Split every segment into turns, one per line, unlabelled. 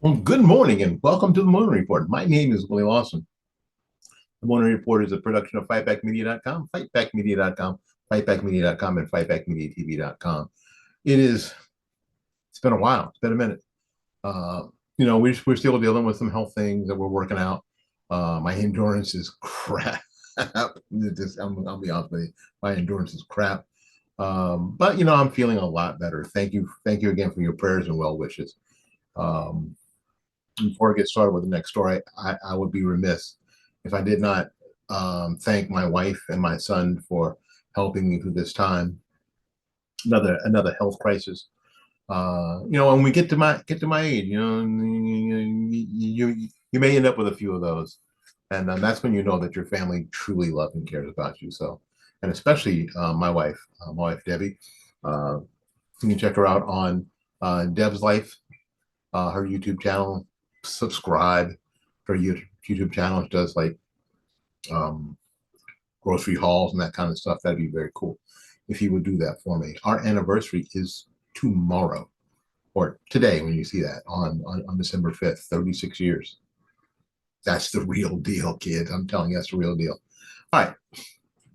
Well, good morning and welcome to the Morning Report. My name is Willie Lawson. The Morning Report is a production of fightbackmedia.com, fightbackmedia.com, fightbackmedia.com, and fightbackmediatv.com. It's been a while. It's been a minute. Uh, we're still dealing with some health things that we're working out. My endurance is crap. I'll be honest with you. My endurance is crap. But I'm feeling a lot better. Thank you again for your prayers and well wishes. Um, Before I get started with the next story, I would be remiss if I did not thank my wife and my son for helping me through this time. Another health crisis. When we get to my age, you may end up with a few of those, and that's when you know that your family truly loves and cares about you. So, and especially my wife Debbie. Uh, you can check her out on Deb's Life, her YouTube channel. Subscribe to her YouTube channel. It does like um, grocery hauls and that kind of stuff. That'd be very cool if you would do that for me. Our anniversary is tomorrow or today when you see that on December 5th, 36 years. That's the real deal, kids. I'm telling you, that's the real deal. All right,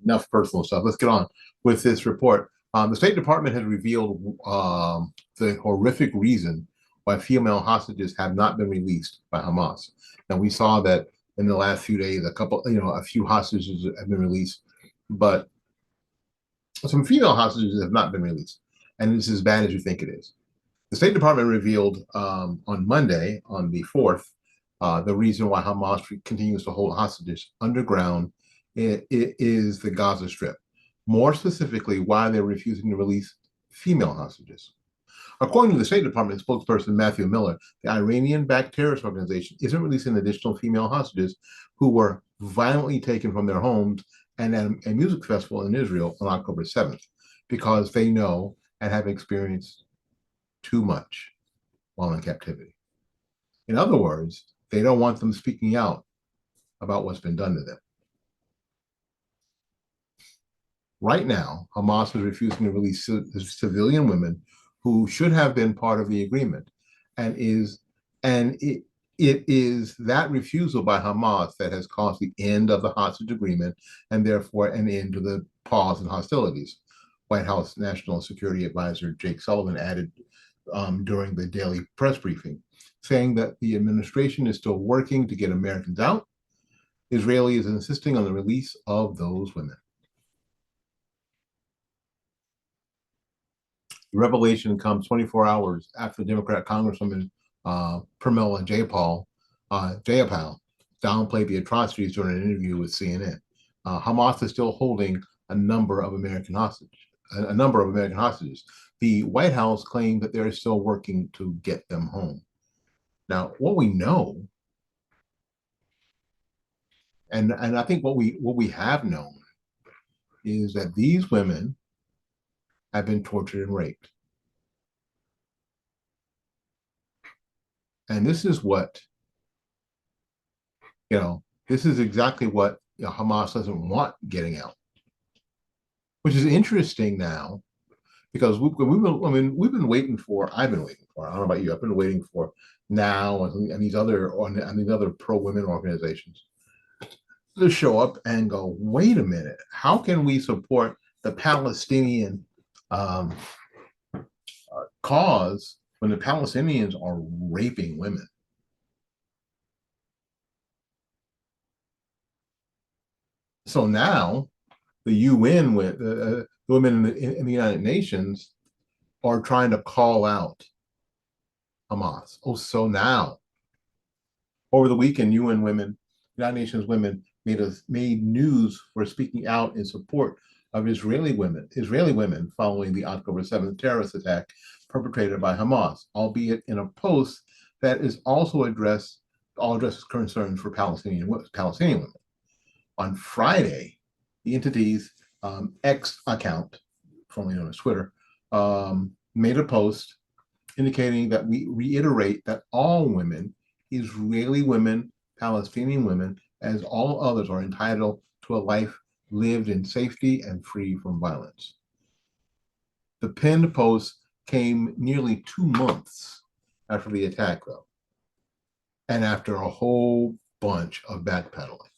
enough personal stuff. Let's get on with this report. The State Department has revealed the horrific reason why female hostages have not been released by Hamas. Now we saw that in the last few days, a few hostages have been released, but some female hostages have not been released, and it's as bad as you think it is. The State Department revealed on Monday, on the 4th, the reason why Hamas continues to hold hostages underground is the Gaza Strip. More specifically, why they're refusing to release female hostages. According to the State Department spokesperson Matthew Miller, the Iranian-backed terrorist organization isn't releasing additional female hostages who were violently taken from their homes and at a music festival in Israel on October 7th because they know and have experienced too much while in captivity. In other words, they don't want them speaking out about what's been done to them. Right now, Hamas is refusing to release civilian women who should have been part of the agreement, and it is that refusal by Hamas that has caused the end of the hostage agreement and therefore an end to the pause in hostilities. White House National Security Advisor Jake Sullivan added during the daily press briefing, saying that the administration is still working to get Americans out. Israel is insisting on the release of those women. The revelation comes 24 hours after Democrat Congresswoman Pramila Jayapal downplayed the atrocities during an interview with CNN. Hamas is still holding a number of American hostages. The White House claimed that they're still working to get them home. Now, what we know, and I think what we have known, is that these women have been tortured and raped. And this is what, this is exactly what Hamas doesn't want getting out, which is interesting now because we've been waiting for, I've been waiting for, I don't know about you, I've been waiting for now and these other pro women organizations to show up and go, wait a minute, how can we support the Palestinian um, cause when the Palestinians are raping women? So now the UN with the women in the United Nations are trying to call out Hamas. Oh, so now over the weekend, United Nations women made news for speaking out in support of Israeli women following the October 7th terrorist attack perpetrated by Hamas, albeit in a post that is also addresses concerns for Palestinian women. On Friday, the entity's X account, formerly known as Twitter, made a post indicating that we reiterate that all women, Israeli women, Palestinian women, as all others, are entitled to a life lived in safety and free from violence. The pinned post came nearly 2 months after the attack, though. And after a whole bunch of backpedaling,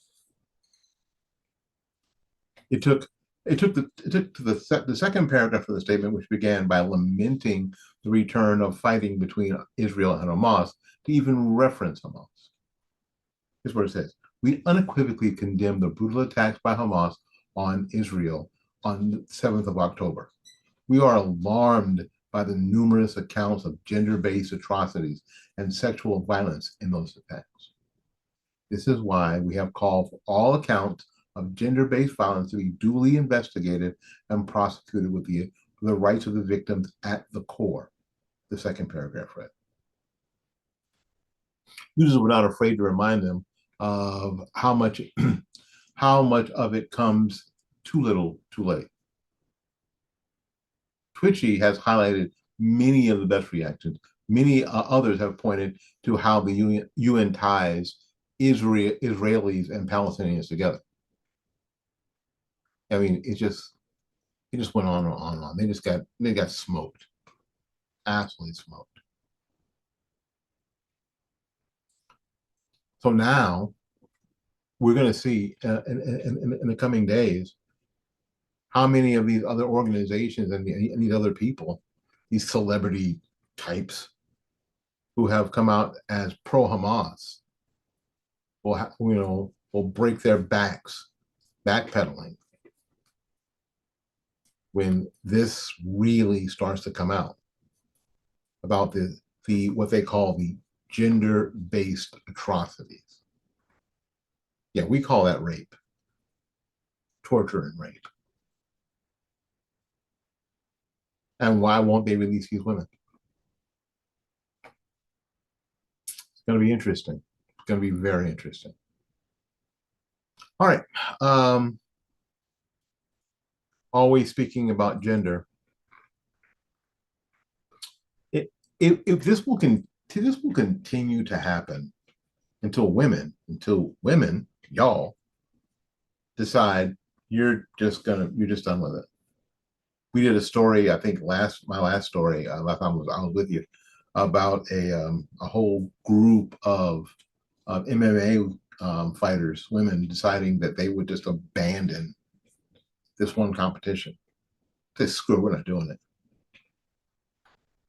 it took to the second paragraph of the statement, which began by lamenting the return of fighting between Israel and Hamas, to even reference Hamas. Here's what it says: "We unequivocally condemn the brutal attacks by Hamas on Israel on the 7th of October. We are alarmed by the numerous accounts of gender-based atrocities and sexual violence in those attacks. This is why we have called for all accounts of gender-based violence to be duly investigated and prosecuted with the rights of the victims at the core." The second paragraph read. Users were not afraid to remind them of how much how much of it comes too little, too late. Twitchy has highlighted many of the best reactions. Many others have pointed to how the UN ties Israelis and Palestinians together. I mean, it just went on and on and on. They got smoked, absolutely smoked. So now we're going to see in the coming days how many of these other organizations and these other people, these celebrity types who have come out as pro Hamas, will break their backs backpedaling when this really starts to come out about the what they call the gender-based atrocities. Yeah, we call that rape, torture and rape. And why won't they release these women? It's going to be interesting. It's going to be very interesting. All right. Always speaking about gender. If this will continue to happen until women, y'all, decide you're just done with it. We did a story, I think my last story, last time I was with you, about a whole group of MMA fighters, women, deciding that they would just abandon this one competition. Say, screw, we're not doing it.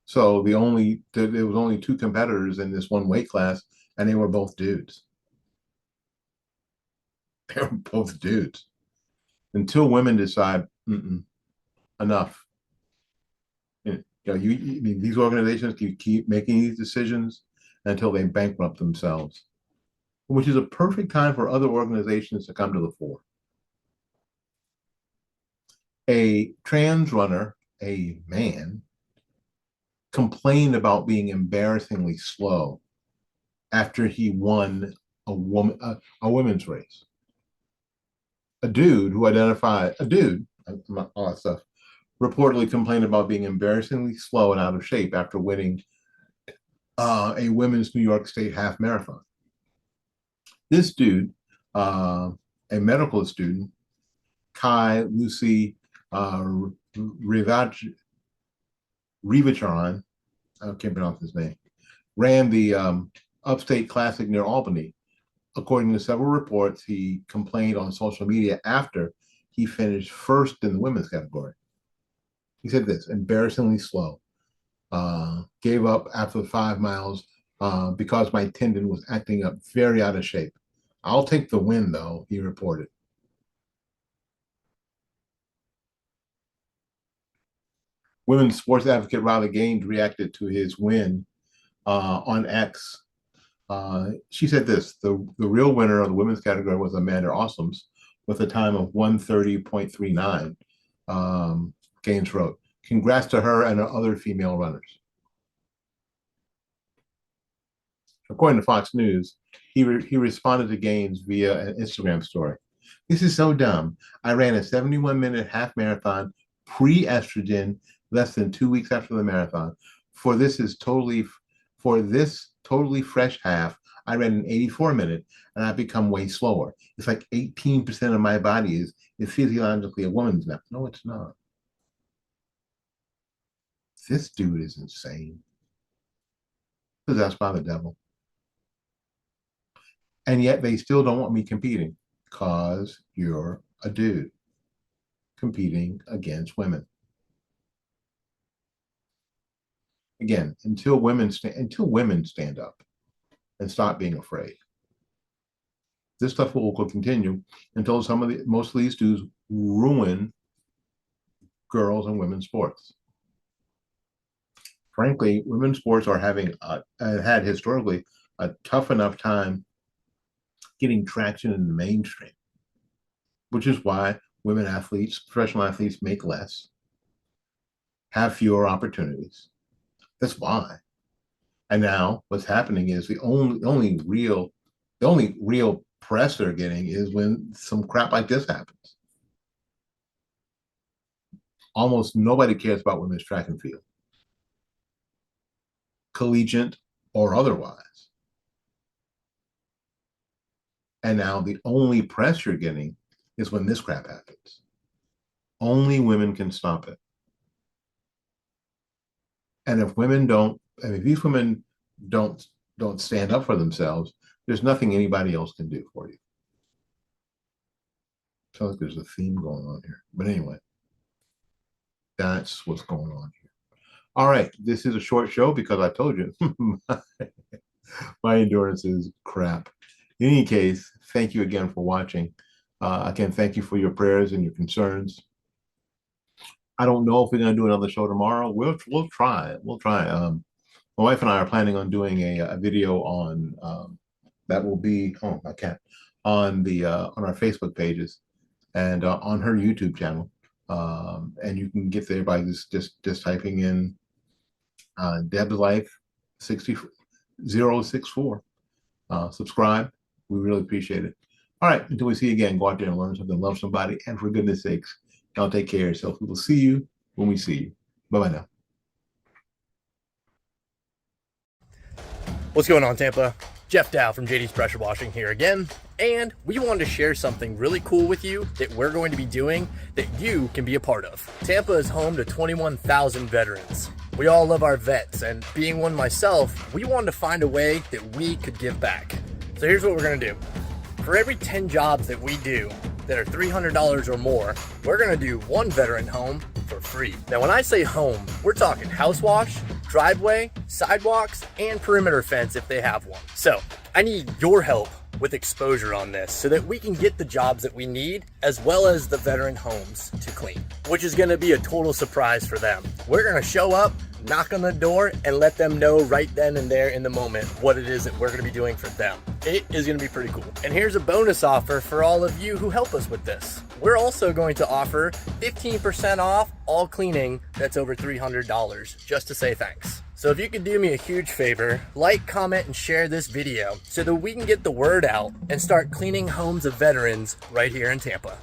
So there was only two competitors in this one weight class, and they were both dudes. They were both dudes. Until women decide, enough. These organizations can keep making these decisions until they bankrupt themselves, which is a perfect time for other organizations to come to the fore. A trans runner, a man, complained about being embarrassingly slow after he won a women's race. A dude, all that stuff, reportedly complained about being embarrassingly slow and out of shape after winning a women's New York State half marathon. This dude, a medical student, Kai Lucy Rivacharan, I can't pronounce his name, ran the Upstate Classic near Albany. According to several reports, he complained on social media after he finished first in the women's category. He said this: embarrassingly slow. Gave up after 5 miles because my tendon was acting up, very out of shape. I'll take the win, though, he reported. Women's sports advocate Riley Gaines reacted to his win on X. She said this: the real winner of the women's category was Amanda Awesomes with a time of 1:30.39. Gaines wrote, "Congrats to her and other female runners." According to Fox News, he responded to Gaines via an Instagram story. "This is so dumb. I ran a 71-minute half marathon pre-estrogen less than 2 weeks after the marathon. For this totally fresh half, I ran an 84-minute and I've become way slower. It's like 18% of my body is physiologically a woman's now." No, it's not. This dude is insane. Possessed by the devil. And yet they still don't want me competing because you're a dude competing against women. Again, until women stand up and stop being afraid, this stuff will continue until most of these dudes ruin girls and women's sports. Frankly, women's sports are having had historically a tough enough time getting traction in the mainstream, which is why women athletes, professional athletes, make less, have fewer opportunities. That's why. And now what's happening is the only real press they're getting is when some crap like this happens. Almost nobody cares about women's track and field, collegiate or otherwise. And now the only press you're getting is when this crap happens. Only women can stop it. And if these women don't stand up for themselves, there's nothing anybody else can do for you. Sounds like there's a theme going on here. But anyway, that's what's going on here. All right, this is a short show because I told you my endurance is crap. In any case, thank you again for watching. Again, thank you for your prayers and your concerns. I don't know if we're going to do another show tomorrow. We'll try. We'll try. My wife and I are planning on doing a video on that will be on our Facebook pages and on her YouTube channel. And you can get there by just typing in Deb's Life 60064. Subscribe. We really appreciate it. All right, until we see you again, go out there and learn something, love somebody, and for goodness sakes, y'all take care of yourself. We will see you when we see you. Bye-bye now.
What's going on, Tampa? Jeff Dow from JD's Pressure Washing here again, and we wanted to share something really cool with you that we're going to be doing that you can be a part of. Tampa is home to 21,000 veterans. We all love our vets, and being one myself, we wanted to find a way that we could give back. So here's what we're going to do. For every 10 jobs that we do that are $300 or more, we're going to do one veteran home for free. Now, when I say home, we're talking house wash, driveway, sidewalks, and perimeter fence if they have one. So I need your help with exposure on this so that we can get the jobs that we need as well as the veteran homes to clean, which is going to be a total surprise for them. We're going to show up, knock on the door, and let them know right then and there in the moment what it is that we're going to be doing for them. It is going to be pretty cool. And here's a bonus offer for all of you who help us with this. We're also going to offer 15% off all cleaning that's over $300 just to say thanks. So if you could do me a huge favor, like, comment, and share this video so that we can get the word out and start cleaning homes of veterans right here in Tampa.